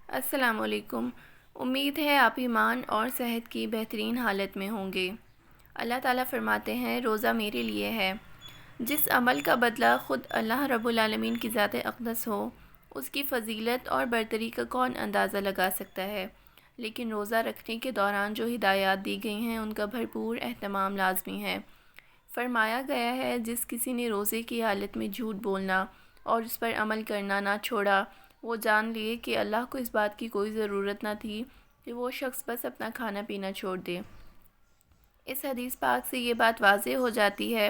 السلام علیکم۔ امید ہے آپ ایمان اور صحت کی بہترین حالت میں ہوں گے۔ اللہ تعالیٰ فرماتے ہیں روزہ میرے لیے ہے۔ جس عمل کا بدلہ خود اللہ رب العالمین کی ذات اقدس ہو، اس کی فضیلت اور برتری کا کون اندازہ لگا سکتا ہے؟ لیکن روزہ رکھنے کے دوران جو ہدایات دی گئی ہیں ان کا بھرپور اہتمام لازمی ہے۔ فرمایا گیا ہے جس کسی نے روزے کی حالت میں جھوٹ بولنا اور اس پر عمل کرنا نہ چھوڑا، وہ جان لیے کہ اللہ کو اس بات کی کوئی ضرورت نہ تھی کہ وہ شخص بس اپنا کھانا پینا چھوڑ دے۔ اس حدیث پاک سے یہ بات واضح ہو جاتی ہے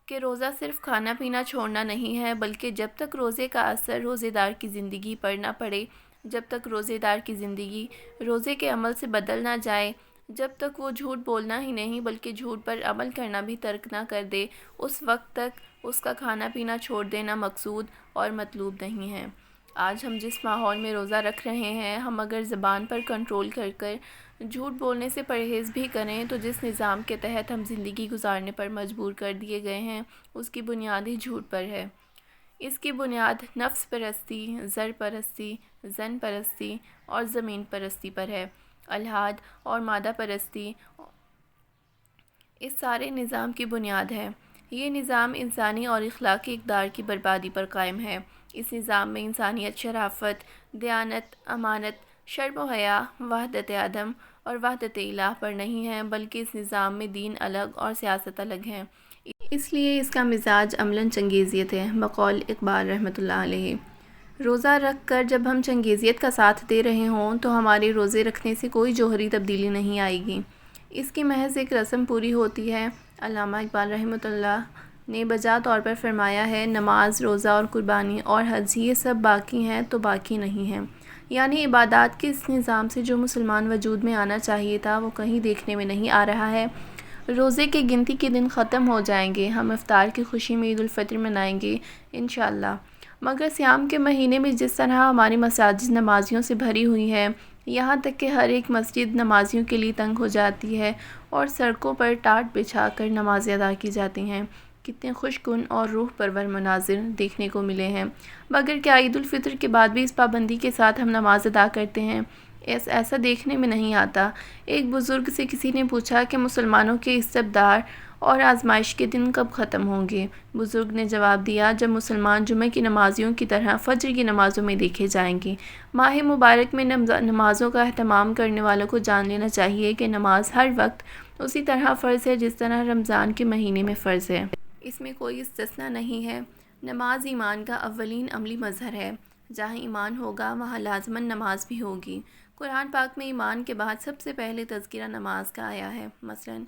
کہ روزہ صرف کھانا پینا چھوڑنا نہیں ہے، بلکہ جب تک روزے کا اثر روزے دار کی زندگی پر نہ پڑے، جب تک روزے دار کی زندگی روزے کے عمل سے بدل نہ جائے، جب تک وہ جھوٹ بولنا ہی نہیں بلکہ جھوٹ پر عمل کرنا بھی ترک نہ کر دے، اس وقت تک اس کا کھانا پینا چھوڑ دینا مقصود اور مطلوب نہیں ہے۔ آج ہم جس ماحول میں روزہ رکھ رہے ہیں، ہم اگر زبان پر کنٹرول کر کر جھوٹ بولنے سے پرہیز بھی کریں تو جس نظام کے تحت ہم زندگی گزارنے پر مجبور کر دیے گئے ہیں، اس کی بنیاد ہی جھوٹ پر ہے۔ اس کی بنیاد نفس پرستی، زر پرستی، زن پرستی اور زمین پرستی پر ہے۔ الحاد اور مادہ پرستی اس سارے نظام کی بنیاد ہے۔ یہ نظام انسانی اور اخلاقی اقدار کی بربادی پر قائم ہے۔ اس نظام میں انسانیت، شرافت، دیانت، امانت، شرم و حیا، وحدت عدم اور وحدت الہ پر نہیں ہے، بلکہ اس نظام میں دین الگ اور سیاست الگ ہے۔ اس لیے اس کا مزاج عملاً چنگیزیت ہے، بقول اقبال رحمۃ اللہ علیہ۔ روزہ رکھ کر جب ہم چنگیزیت کا ساتھ دے رہے ہوں تو ہمارے روزے رکھنے سے کوئی جوہری تبدیلی نہیں آئے گی، اس کی محض ایک رسم پوری ہوتی ہے۔ علامہ اقبال رحمۃ اللہ نے بجا طور پر فرمایا ہے، نماز، روزہ اور قربانی اور حج یہ سب باقی ہیں تو باقی نہیں ہیں، یعنی عبادات کے اس نظام سے جو مسلمان وجود میں آنا چاہیے تھا وہ کہیں دیکھنے میں نہیں آ رہا ہے۔ روزے کے گنتی کے دن ختم ہو جائیں گے، ہم افطار کی خوشی میں عید الفطر منائیں گے انشاءاللہ، مگر صیام کے مہینے میں جس طرح ہماری مساجد نمازیوں سے بھری ہوئی ہے، یہاں تک کہ ہر ایک مسجد نمازیوں کے لیے تنگ ہو جاتی ہے اور سڑکوں پر ٹاٹ بچھا کر نمازیں ادا کی جاتی ہیں، کتنے خوش کن اور روح پرور مناظر دیکھنے کو ملے ہیں، مگر کیا عید الفطر کے بعد بھی اس پابندی کے ساتھ ہم نماز ادا کرتے ہیں؟ ایسا دیکھنے میں نہیں آتا۔ ایک بزرگ سے کسی نے پوچھا کہ مسلمانوں کے استبدار اور آزمائش کے دن کب ختم ہوں گے؟ بزرگ نے جواب دیا، جب مسلمان جمعہ کی نمازیوں کی طرح فجر کی نمازوں میں دیکھے جائیں گے۔ ماہ مبارک میں نمازوں کا اہتمام کرنے والوں کو جان لینا چاہیے کہ نماز ہر وقت اسی طرح فرض ہے جس طرح رمضان کے مہینے میں فرض ہے۔ اس میں کوئی استثناء نہیں ہے۔ نماز ایمان کا اولین عملی مظہر ہے۔ جہاں ایمان ہوگا وہاں لازماً نماز بھی ہوگی۔ قرآن پاک میں ایمان کے بعد سب سے پہلے تذکرہ نماز کا آیا ہے۔ مثلاً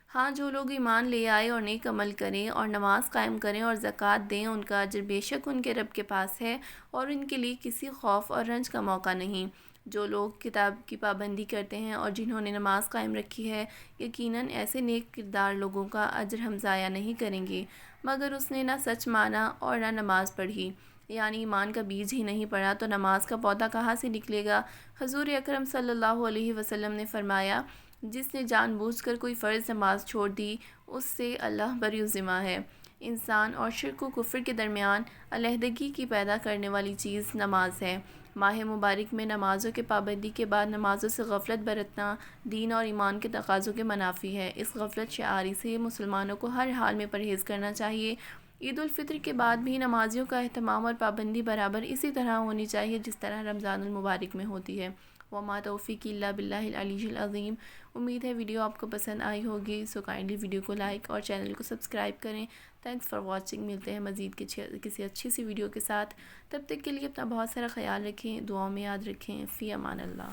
ہاں جو لوگ ایمان لے آئے اور نیک عمل کریں اور نماز قائم کریں اور زکوٰۃ دیں، ان کا اجر بے شک ان کے رب کے پاس ہے اور ان کے لیے کسی خوف اور رنج کا موقع نہیں۔ جو لوگ کتاب کی پابندی کرتے ہیں اور جنہوں نے نماز قائم رکھی ہے، یقیناً ایسے نیک کردار لوگوں کا اجر ہم ضائع نہیں کریں گے، مگر اس نے نہ سچ مانا اور نہ نماز پڑھی، یعنی ایمان کا بیج ہی نہیں پڑا تو نماز کا پودا کہاں سے نکلے گا؟ حضور اکرم صلی اللہ علیہ وسلم نے فرمایا، جس نے جان بوجھ کر کوئی فرض نماز چھوڑ دی اس سے اللہ بری ذمہ ہے۔ انسان اور شرک و کفر کے درمیان علیحدگی کی پیدا کرنے والی چیز نماز ہے۔ ماہ مبارک میں نمازوں کے پابندی کے بعد نمازوں سے غفلت برتنا دین اور ایمان کے تقاضوں کے منافی ہے۔ اس غفلت شعاری سے مسلمانوں کو ہر حال میں پرہیز کرنا چاہیے۔ عید الفطر کے بعد بھی نمازیوں کا اہتمام اور پابندی برابر اسی طرح ہونی چاہیے جس طرح رمضان المبارک میں ہوتی ہے۔ وما توفیقی الا باللہ العلی العظیم۔ امید ہے ویڈیو آپ کو پسند آئی ہوگی، سو کائنڈلی ویڈیو کو لائک اور چینل کو سبسکرائب کریں۔ Thanks for watching. ملتے ہیں مزید کسی اچھی سی ویڈیو کے ساتھ، تب تک کے لیے اپنا بہت سارا خیال رکھیں، دعاؤں میں یاد رکھیں۔ فی امان اللہ۔